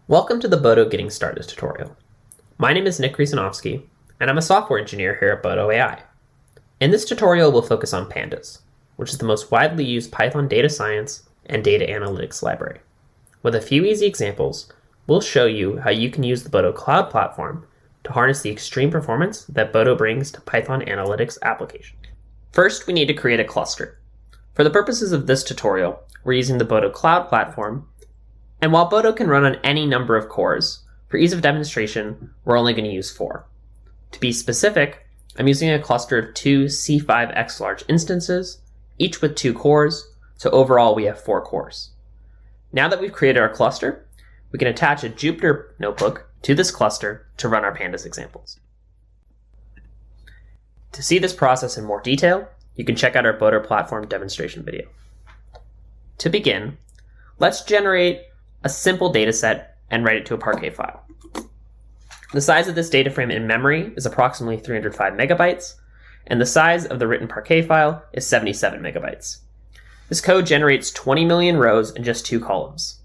Welcome to the Bodo Getting Started tutorial. My name is Riasanovsky, and I'm a software engineer here at Bodo AI. In this tutorial, we'll focus on Pandas, which is the most widely used Python data science and data analytics library. With a few easy examples, we'll show you how you can use the Bodo Cloud Platform to harness the extreme performance that Bodo brings to Python analytics applications. First, we need to create a cluster. For the purposes of this tutorial, we're using the Bodo Cloud Platform. And while Bodo can run on any number of cores, for ease of demonstration, we're only going to use 4. To be specific, I'm using a cluster of 2 C5X large instances, each with 2 cores, so overall we have 4 cores. Now that we've created our cluster, we can attach a Jupyter notebook to this cluster to run our Pandas examples. To see this process in more detail, you can check out our Bodo Platform demonstration video. To begin, let's generate a simple data set and write it to a Parquet file. The size of this data frame in memory is approximately 305 megabytes, and the size of the written Parquet file is 77 megabytes. This code generates 20 million rows in just 2 columns.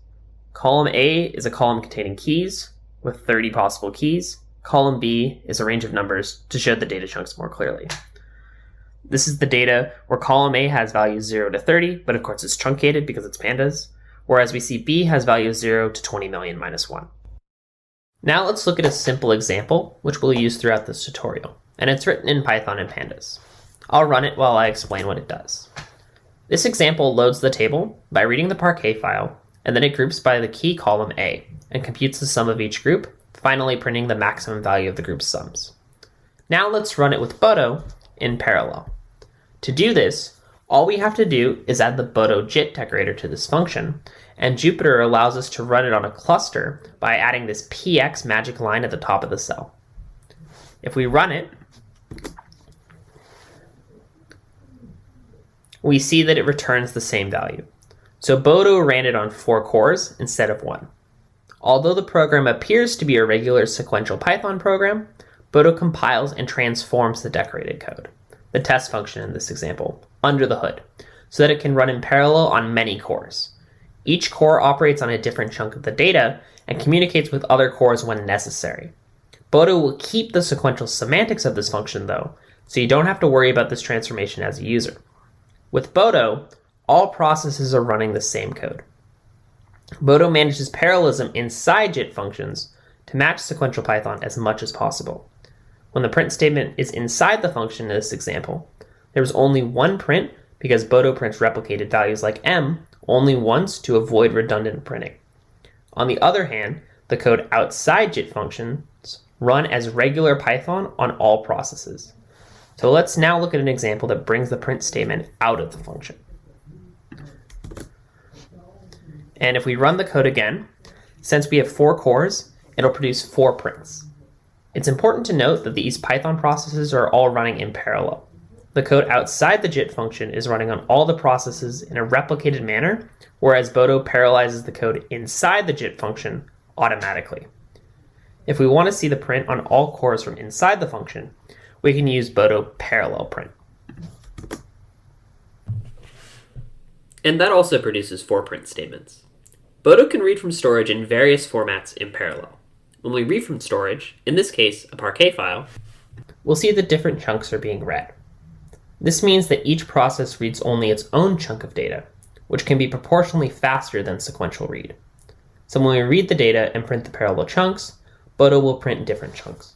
Column A is a column containing keys with 30 possible keys. Column B is a range of numbers to show the data chunks more clearly. This is the data where column A has values 0 to 30, but of course it's truncated because it's pandas, whereas we see B has values 0 to 20 million minus 1. Now let's look at a simple example, which we'll use throughout this tutorial, and it's written in Python and Pandas. I'll run it while I explain what it does. This example loads the table by reading the Parquet file, and then it groups by the key column A, and computes the sum of each group, finally printing the maximum value of the group's sums. Now let's run it with Bodo in parallel. To do this, all we have to do is add the Bodo JIT decorator to this function, and Jupyter allows us to run it on a cluster by adding this px magic line at the top of the cell. If we run it, we see that it returns the same value. So Bodo ran it on 4 cores instead of 1. Although the program appears to be a regular sequential Python program, Bodo compiles and transforms the decorated code, the test function in this example, under the hood, so that it can run in parallel on many cores. Each core operates on a different chunk of the data and communicates with other cores when necessary. Bodo will keep the sequential semantics of this function though, so you don't have to worry about this transformation as a user. With Bodo, all processes are running the same code. Bodo manages parallelism inside JIT functions to match sequential Python as much as possible. When the print statement is inside the function in this example, there was only one print because Bodo prints replicated values like m only once to avoid redundant printing. On the other hand, the code outside JIT functions run as regular Python on all processes. So let's now look at an example that brings the print statement out of the function. And if we run the code again, since we have 4 cores, it'll produce 4 prints. It's important to note that these Python processes are all running in parallel. The code outside the JIT function is running on all the processes in a replicated manner, whereas Bodo parallelizes the code inside the JIT function automatically. If we want to see the print on all cores from inside the function, we can use Bodo parallel print. And that also produces 4 print statements. Bodo can read from storage in various formats in parallel. When we read from storage, in this case a Parquet file, we'll see that different chunks are being read. This means that each process reads only its own chunk of data, which can be proportionally faster than sequential read. So when we read the data and print the parallel chunks, Bodo will print different chunks.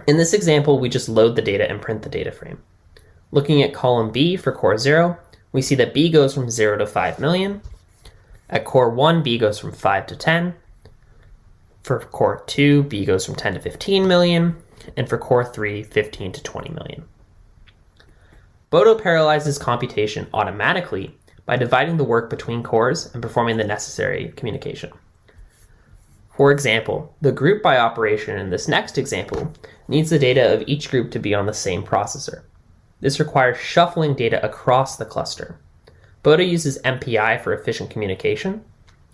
In this example, we just load the data and print the data frame. Looking at column B for core 0, we see that B goes from 0 to 5 million. At core 1, B goes from 5 to 10. For core 2, B goes from 10 to 15 million. And for core 3, 15 to 20 million. Bodo parallelizes computation automatically by dividing the work between cores and performing the necessary communication. For example, the group by operation in this next example needs the data of each group to be on the same processor. This requires shuffling data across the cluster. Bodo uses MPI for efficient communication,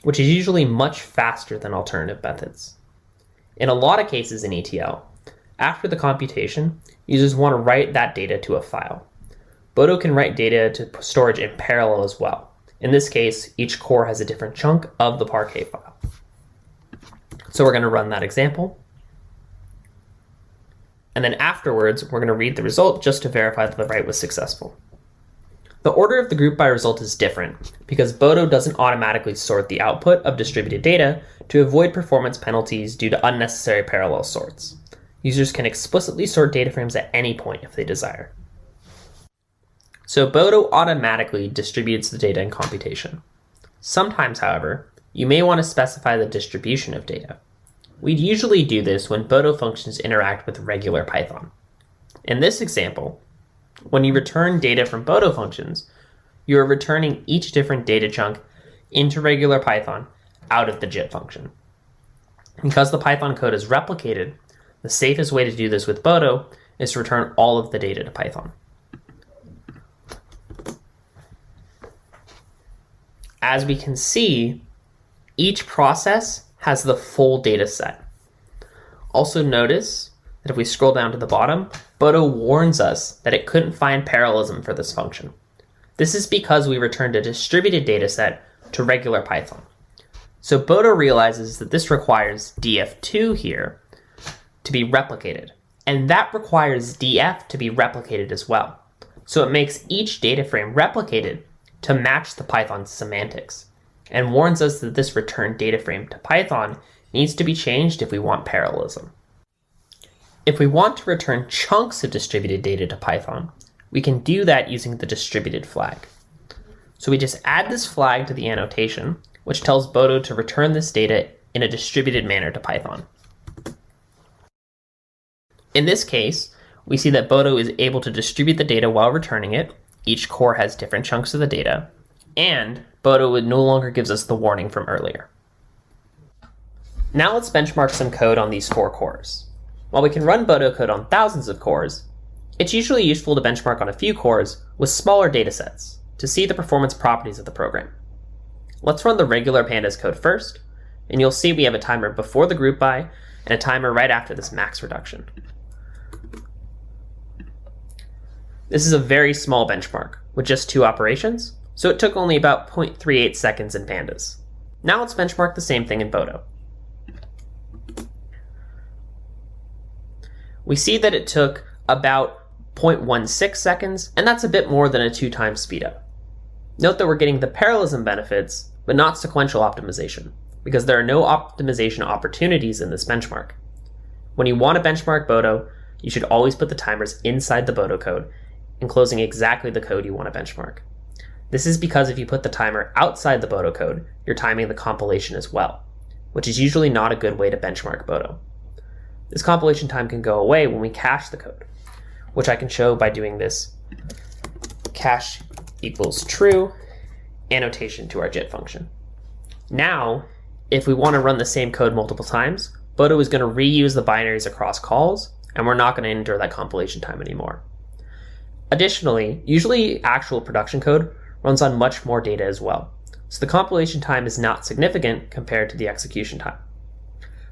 which is usually much faster than alternative methods. In a lot of cases in ETL, after the computation, users want to write that data to a file. Bodo can write data to storage in parallel as well. In this case, each core has a different chunk of the Parquet file. So we're going to run that example. And then afterwards, we're going to read the result just to verify that the write was successful. The order of the group by result is different because Bodo doesn't automatically sort the output of distributed data to avoid performance penalties due to unnecessary parallel sorts. Users can explicitly sort data frames at any point if they desire. So Bodo automatically distributes the data in computation. Sometimes, however, you may want to specify the distribution of data. We'd usually do this when Bodo functions interact with regular Python. In this example, when you return data from Bodo functions, you are returning each different data chunk into regular Python out of the JIT function. Because the Python code is replicated, the safest way to do this with Bodo is to return all of the data to Python. As we can see, each process has the full data set. Also notice that if we scroll down to the bottom, Bodo warns us that it couldn't find parallelism for this function. This is because we returned a distributed data set to regular Python. So Bodo realizes that this requires df2 here to be replicated, and that requires df to be replicated as well. So it makes each data frame replicated to match the Python semantics, and warns us that this return data frame to Python needs to be changed if we want parallelism. If we want to return chunks of distributed data to Python, we can do that using the distributed flag. So we just add this flag to the annotation, which tells Bodo to return this data in a distributed manner to Python. In this case, we see that Bodo is able to distribute the data while returning it. Each core has different chunks of the data, and Bodo no longer gives us the warning from earlier. Now let's benchmark some code on these 4 cores. While we can run Bodo code on thousands of cores, it's usually useful to benchmark on a few cores with smaller datasets to see the performance properties of the program. Let's run the regular Pandas code first, and you'll see we have a timer before the group by and a timer right after this max reduction. This is a very small benchmark with just 2 operations, so it took only about 0.38 seconds in Pandas. Now let's benchmark the same thing in Bodo. We see that it took about 0.16 seconds, and that's a bit more than a 2x speedup. Note that we're getting the parallelism benefits, but not sequential optimization, because there are no optimization opportunities in this benchmark. When you want to benchmark Bodo, you should always put the timers inside the Bodo code, enclosing exactly the code you want to benchmark. This is because if you put the timer outside the Bodo code, you're timing the compilation as well, which is usually not a good way to benchmark Bodo. This compilation time can go away when we cache the code, which I can show by doing this cache equals true annotation to our JIT function. Now, if we want to run the same code multiple times, Bodo is going to reuse the binaries across calls, and we're not going to endure that compilation time anymore. Additionally, usually actual production code runs on much more data as well, so the compilation time is not significant compared to the execution time.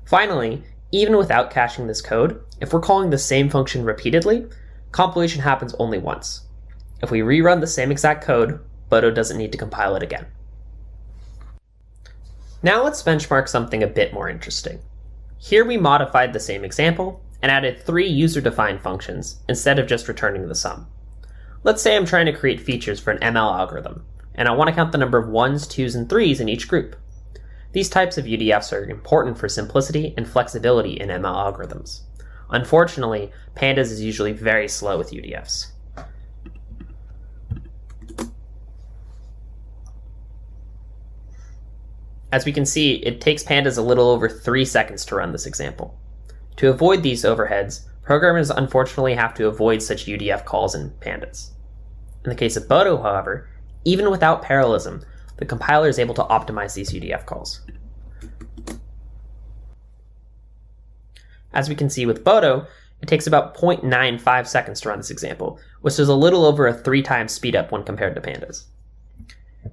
Finally, even without caching this code, if we're calling the same function repeatedly, compilation happens only once. If we rerun the same exact code, Bodo doesn't need to compile it again. Now let's benchmark something a bit more interesting. Here we modified the same example and added 3 user-defined functions instead of just returning the sum. Let's say I'm trying to create features for an ML algorithm, and I want to count the number of 1s, 2s, and 3s in each group. These types of UDFs are important for simplicity and flexibility in ML algorithms. Unfortunately, Pandas is usually very slow with UDFs. As we can see, it takes Pandas a little over 3 seconds to run this example. To avoid these overheads, programmers unfortunately have to avoid such UDF calls in Pandas. In the case of Bodo, however, even without parallelism, the compiler is able to optimize these UDF calls. As we can see with Bodo, it takes about 0.95 seconds to run this example, which is a little over a 3x speedup when compared to Pandas.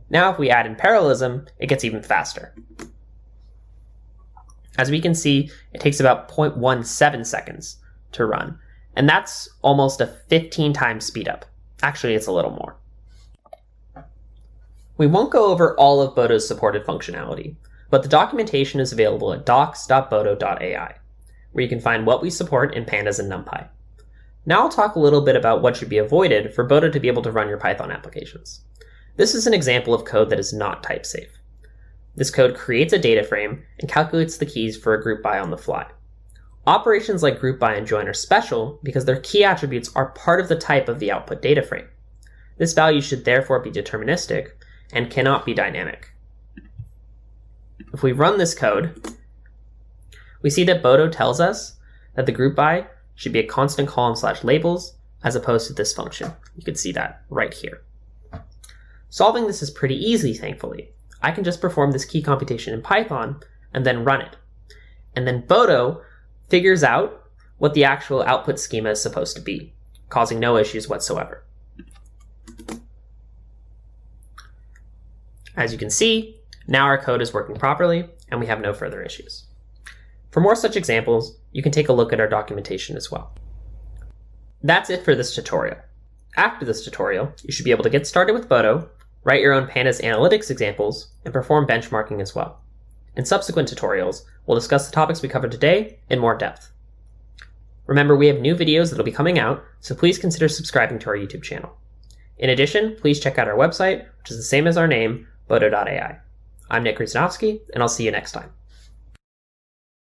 Now if we add in parallelism, it gets even faster. As we can see, it takes about 0.17 seconds to run, and that's almost a 15x speedup. Actually, it's a little more. We won't go over all of Bodo's supported functionality, but the documentation is available at docs.bodo.ai, where you can find what we support in Pandas and NumPy. Now I'll talk a little bit about what should be avoided for Bodo to be able to run your Python applications. This is an example of code that is not type safe. This code creates a data frame and calculates the keys for a group by on the fly. Operations like group by and join are special because their key attributes are part of the type of the output data frame. This value should therefore be deterministic and cannot be dynamic. If we run this code, we see that Bodo tells us that the group by should be a constant column / labels as opposed to this function. You can see that right here. Solving this is pretty easy, thankfully. I can just perform this key computation in Python and then run it. And then Bodo figures out what the actual output schema is supposed to be, causing no issues whatsoever. As you can see, now our code is working properly and we have no further issues. For more such examples, you can take a look at our documentation as well. That's it for this tutorial. After this tutorial, you should be able to get started with Bodo, write your own Pandas analytics examples, and perform benchmarking as well. In subsequent tutorials, we'll discuss the topics we covered today in more depth. Remember, we have new videos that'll be coming out, so please consider subscribing to our YouTube channel. In addition, please check out our website, which is the same as our name, bodo.ai. I'm Riasanovsky, and I'll see you next time.